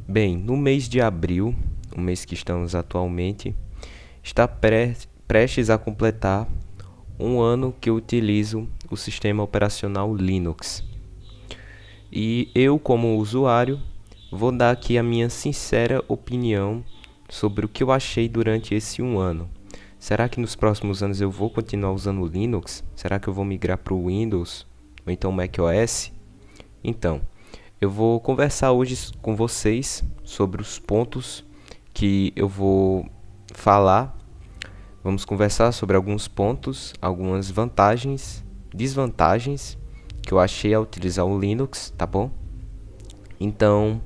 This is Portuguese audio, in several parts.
Bem, no mês de abril, o mês que estamos atualmente, está prestes a completar um ano que eu utilizo o sistema operacional Linux. E eu, como usuário, vou dar aqui a minha sincera opinião sobre o que eu achei durante esse um ano. Será que nos próximos anos eu vou continuar usando o Linux? Será que eu vou migrar para o Windows ou então macOS? Então, eu vou conversar hoje com vocês sobre os pontos que eu vou falar. Vamos conversar sobre alguns pontos, algumas vantagens, desvantagens que eu achei ao utilizar o Linux, tá bom? Então,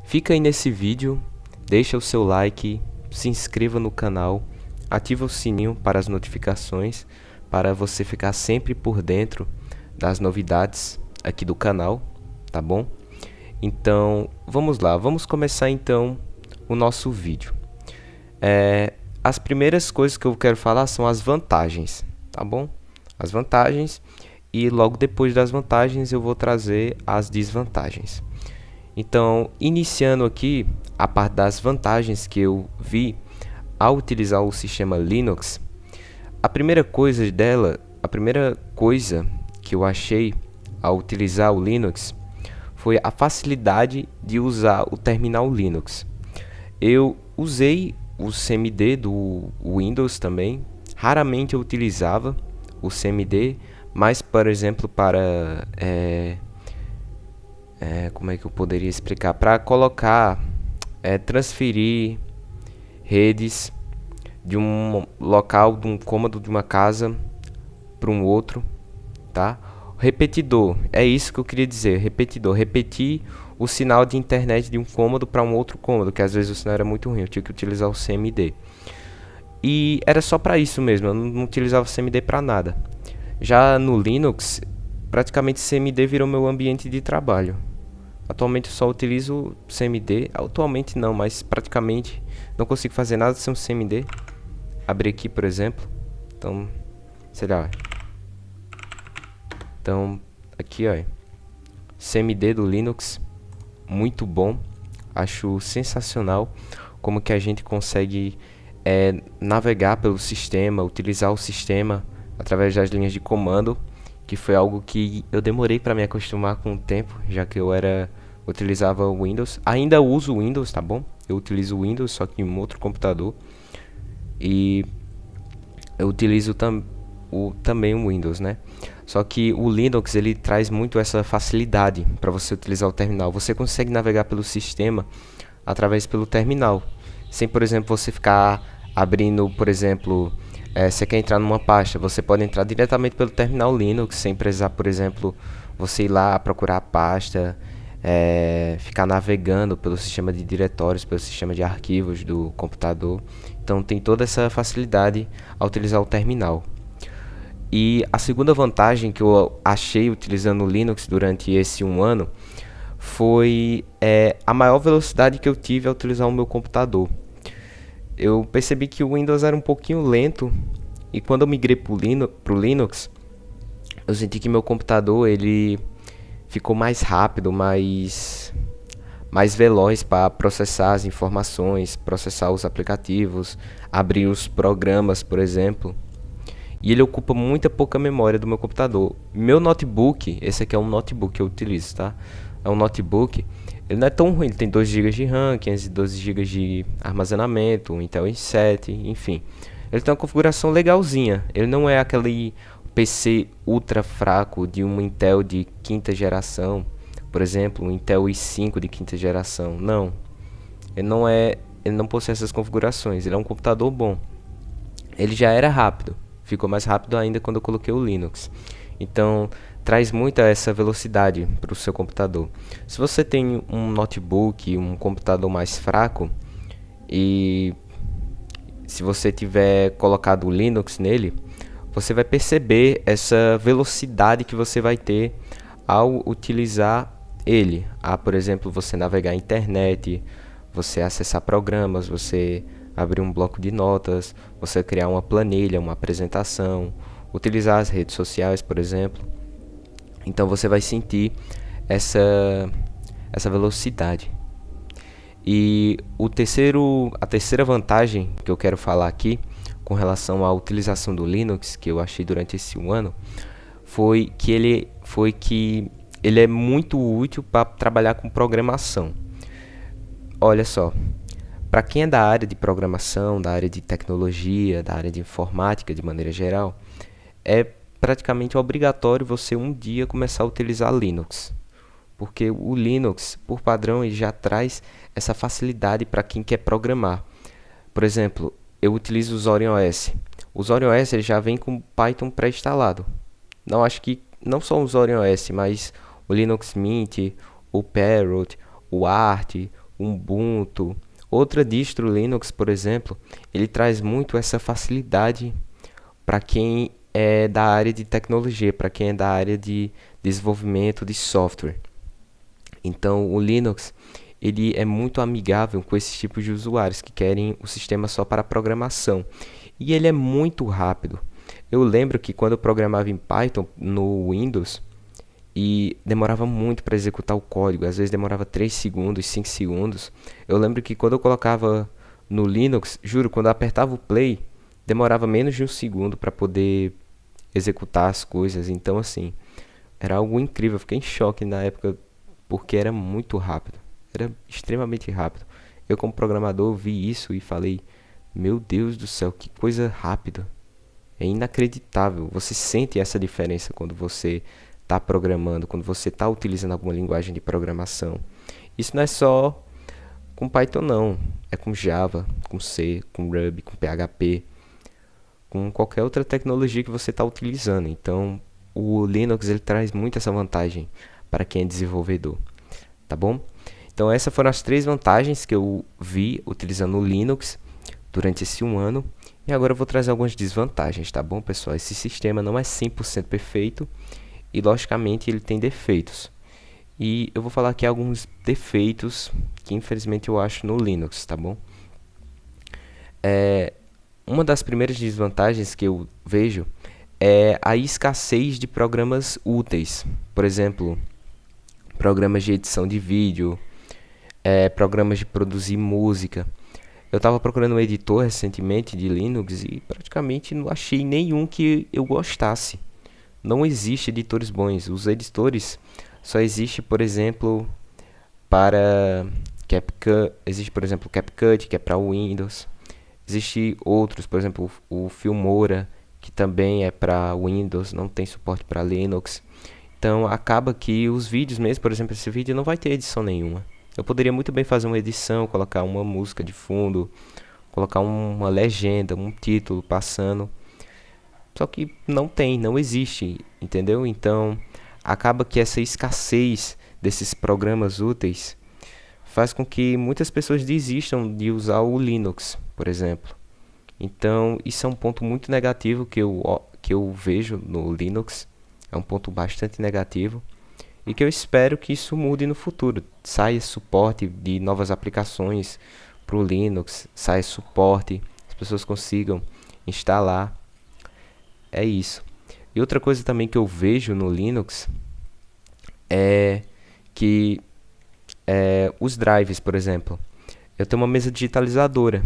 fica aí nesse vídeo, deixa o seu like, se inscreva no canal, ativa o sininho para as notificações, para você ficar sempre por dentro das novidades aqui do canal, tá bom? Então, vamos lá, vamos começar então o nosso vídeo. As primeiras coisas que eu quero falar são as vantagens, tá bom? As vantagens, e logo depois das vantagens eu vou trazer as desvantagens. Então, iniciando aqui a parte das vantagens que eu vi ao utilizar o sistema Linux, a primeira coisa que eu achei ao utilizar o Linux foi a facilidade de usar o terminal Linux. Eu usei o CMD do Windows também, raramente eu utilizava o CMD, mas, por exemplo, para como é que eu poderia explicar? Para colocar, transferir redes de um local, de um cômodo de uma casa para um outro, tá? Repetidor, é isso que eu queria dizer, repetidor, repetir o sinal de internet de um cômodo para um outro cômodo, que às vezes o sinal era muito ruim, eu tinha que utilizar o CMD. E era só para isso mesmo, eu não utilizava o CMD para nada. Já no Linux, praticamente CMD virou meu ambiente de trabalho. Atualmente eu só utilizo CMD, atualmente não, mas praticamente não consigo fazer nada sem o CMD. Abrir aqui, por exemplo. Então, sei lá. Então, aqui, ó, CMD do Linux, muito bom. Acho sensacional como que a gente consegue navegar pelo sistema, utilizar o sistema através das linhas de comando, que foi algo que eu demorei para me acostumar com o tempo, já que eu utilizava o Windows. Ainda uso o Windows, tá bom? Eu utilizo o Windows, só que em um outro computador. E eu utilizo também o Windows, né? Só que o Linux, ele traz muito essa facilidade para você utilizar o terminal. Você consegue navegar pelo sistema através pelo terminal, sem, por exemplo, você ficar abrindo, por exemplo, você quer entrar numa pasta, você pode entrar diretamente pelo terminal Linux, sem precisar, por exemplo, você ir lá procurar a pasta, ficar navegando pelo sistema de diretórios, pelo sistema de arquivos do computador. Então tem toda essa facilidade ao utilizar o terminal. E a segunda vantagem que eu achei utilizando o Linux durante esse um ano foi a maior velocidade que eu tive ao utilizar o meu computador. Eu percebi que o Windows era um pouquinho lento, e quando eu migrei para o Linux, eu senti que meu computador ele ficou mais rápido, mais veloz para processar as informações, processar os aplicativos, abrir os programas, por exemplo. E ele ocupa muita pouca memória do meu computador. Meu notebook, esse aqui é um notebook que eu utilizo, tá? É um notebook, ele não é tão ruim, ele tem 2 GB de RAM, 512 GB de armazenamento, um Intel i7, enfim. Ele tem uma configuração legalzinha, ele não é aquele PC ultra fraco de um Intel de quinta geração, por exemplo, um Intel i5 de quinta geração, não. Ele não possui essas configurações, ele é um computador bom. Ele já era rápido, ficou mais rápido ainda quando eu coloquei o Linux. Então, traz muita essa velocidade para o seu computador. Se você tem um notebook, um computador mais fraco, e se você tiver colocado o Linux nele, você vai perceber essa velocidade que você vai ter ao utilizar ele. Por exemplo, você navegar a internet, você acessar programas, você abrir um bloco de notas, você criar uma planilha, uma apresentação, utilizar as redes sociais, por exemplo. Então você vai sentir essa velocidade. E a terceira vantagem que eu quero falar aqui com relação à utilização do Linux, que eu achei durante esse um ano, foi que ele é muito útil para trabalhar com programação. Olha só, para quem é da área de programação, da área de tecnologia, da área de informática de maneira geral, é praticamente obrigatório você um dia começar a utilizar Linux, porque o Linux, por padrão, ele já traz essa facilidade para quem quer programar. Por exemplo, eu utilizo o Zorin OS. O Zorin OS ele já vem com Python pré-instalado. Não acho que não só o Zorin OS, mas o Linux Mint, o Parrot, o Arch, o Ubuntu, outra distro Linux, por exemplo, ele traz muito essa facilidade para quem é da área de tecnologia, para quem é da área de desenvolvimento de software. Então, o Linux ele é muito amigável com esses tipos de usuários que querem o sistema só para programação. E ele é muito rápido. Eu lembro que quando eu programava em Python no Windows e demorava muito para executar o código, às vezes demorava 3 segundos, 5 segundos. Eu lembro que quando eu colocava no Linux, juro, quando eu apertava o play, demorava menos de um segundo para poder executar as coisas. Então, assim, era algo incrível. Eu fiquei em choque na época porque era muito rápido. Era extremamente rápido. Eu, como programador, vi isso e falei: Meu Deus do céu, que coisa rápida. É inacreditável. Você sente essa diferença quando você está programando, quando você está utilizando alguma linguagem de programação. Isso não é só com Python, não. É com Java, com C, com Ruby, com PHP, com qualquer outra tecnologia que você está utilizando. Então, o Linux ele traz muito essa vantagem para quem é desenvolvedor, tá bom? Então, essas foram as 3 vantagens que eu vi utilizando o Linux durante esse um ano. E agora eu vou trazer algumas desvantagens, tá bom, pessoal? Esse sistema não é 100% perfeito e, logicamente, ele tem defeitos. E eu vou falar aqui alguns defeitos que, infelizmente, eu acho no Linux, tá bom? Uma das primeiras desvantagens que eu vejo é a escassez de programas úteis. Por exemplo, programas de edição de vídeo, programas de produzir música. Eu estava procurando um editor recentemente de Linux e praticamente não achei nenhum que eu gostasse. Não existe editores bons. Os editores só existe, por exemplo, para CapCut. Existe, por exemplo, CapCut, que é para Windows. Existem outros, por exemplo, o Filmora, que também é para Windows, não tem suporte para Linux. Então acaba que os vídeos mesmo, por exemplo, esse vídeo não vai ter edição nenhuma. Eu poderia muito bem fazer uma edição, colocar uma música de fundo, colocar uma legenda, um título passando. Só que não existe, entendeu? Então acaba que essa escassez desses programas úteis faz com que muitas pessoas desistam de usar o Linux, por exemplo. Então isso é um ponto muito negativo que eu vejo no Linux. É um ponto bastante negativo. E que eu espero que isso mude no futuro. Saia suporte de novas aplicações para o Linux, saia suporte, as pessoas consigam instalar. É isso. E outra coisa também que eu vejo no Linux é que os drives, por exemplo. Eu tenho uma mesa digitalizadora.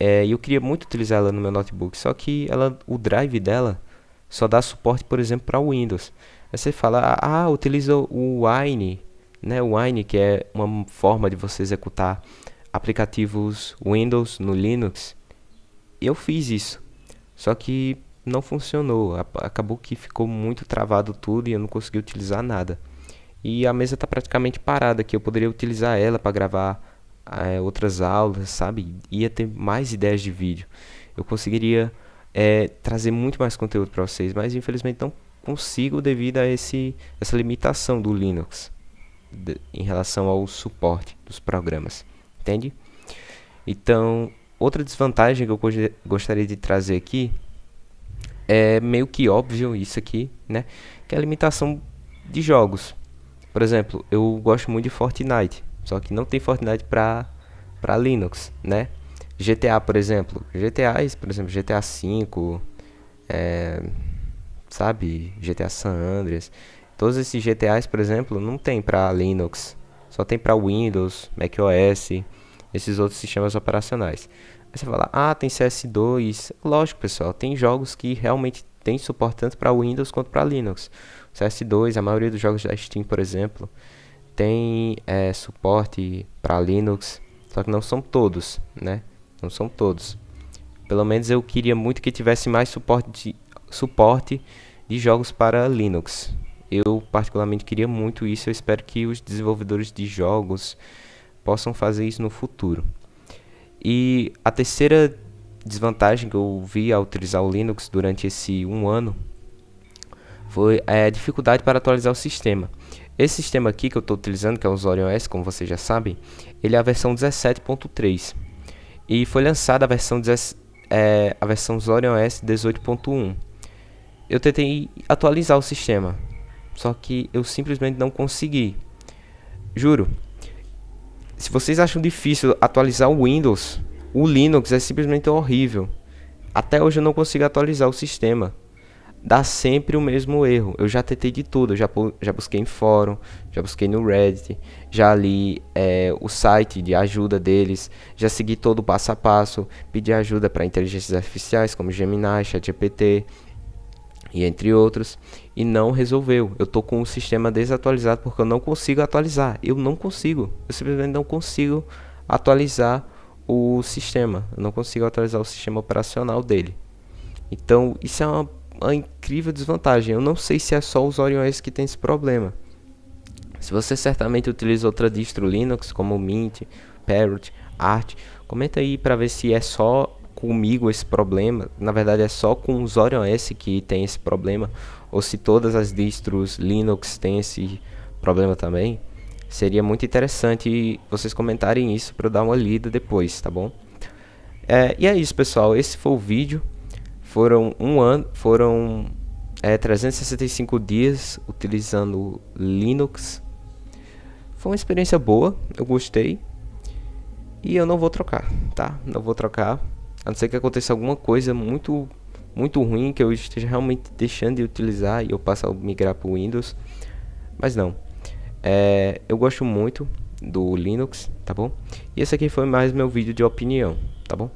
E eu queria muito utilizar ela no meu notebook, só que o drive dela só dá suporte, por exemplo, para Windows. Aí você fala, utiliza o Wine, né? O Wine, que é uma forma de você executar aplicativos Windows no Linux. E eu fiz isso, só que não funcionou. Acabou que ficou muito travado tudo e eu não consegui utilizar nada. E a mesa está praticamente parada, que eu poderia utilizar ela para gravar outras aulas, sabe? Ia ter mais ideias de vídeo. Eu conseguiria trazer muito mais conteúdo para vocês, mas infelizmente não consigo devido a essa limitação do Linux em relação ao suporte dos programas, entende? Então, outra desvantagem que eu gostaria de trazer aqui é meio que óbvio isso aqui, né? Que é a limitação de jogos. Por exemplo, eu gosto muito de Fortnite, só que não tem Fortnite para Linux, né? GTA, por exemplo, GTA V, sabe, GTA San Andreas, todos esses GTAs, por exemplo, não tem para Linux, só tem para Windows, macOS, esses outros sistemas operacionais. Aí você fala, ah, tem CS2. Lógico, pessoal, tem jogos que realmente tem suporte tanto para Windows quanto para Linux. CS2, a maioria dos jogos da Steam, por exemplo, tem suporte para Linux, só que não são todos, né? Não são todos. Pelo menos eu queria muito que tivesse mais suporte de jogos para Linux. Eu particularmente queria muito isso. Eu espero que os desenvolvedores de jogos possam fazer isso no futuro. E a terceira desvantagem que eu vi ao utilizar o Linux durante esse 1 ano foi a dificuldade para atualizar o sistema. Esse sistema aqui que eu estou utilizando, que é o Zorion OS, como vocês já sabem, ele é a versão 17.3 e foi lançada a versão Zorion OS 18.1. Eu tentei atualizar o sistema, só que eu simplesmente não consegui. Juro. Se vocês acham difícil atualizar o Windows, o Linux é simplesmente horrível. Até hoje eu não consigo atualizar o sistema. Dá sempre o mesmo erro. Eu já tentei de tudo. Eu já busquei em fórum, já busquei no Reddit, já li o site de ajuda deles, já segui todo o passo a passo, pedi ajuda para inteligências artificiais como Gemini, ChatGPT e entre outros, e não resolveu. Eu tô com o sistema desatualizado porque eu não consigo atualizar. Eu simplesmente não consigo atualizar o sistema. Eu não consigo atualizar o sistema operacional dele. Então isso é uma incrível desvantagem. Eu não sei se é só os Zorion OS que tem esse problema. Se você certamente utiliza outra distro Linux como Mint, Parrot, Arch, comenta aí para ver se é só comigo esse problema. Na verdade é só com o Zorion OS que tem esse problema, ou se todas as distros Linux têm esse problema também. Seria muito interessante vocês comentarem isso para eu dar uma lida depois, tá bom? E é isso, pessoal. Esse foi o vídeo. Foram 365 dias utilizando Linux. Foi uma experiência boa, eu gostei. E eu não vou trocar, tá? Não vou trocar. A não ser que aconteça alguma coisa muito ruim, que eu esteja realmente deixando de utilizar e eu passe a migrar para o Windows. Mas não. Eu gosto muito do Linux, tá bom? E esse aqui foi mais meu vídeo de opinião, tá bom?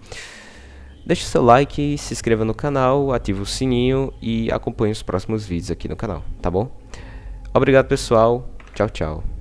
Deixe seu like, se inscreva no canal, ative o sininho e acompanhe os próximos vídeos aqui no canal, tá bom? Obrigado, pessoal. Tchau, tchau.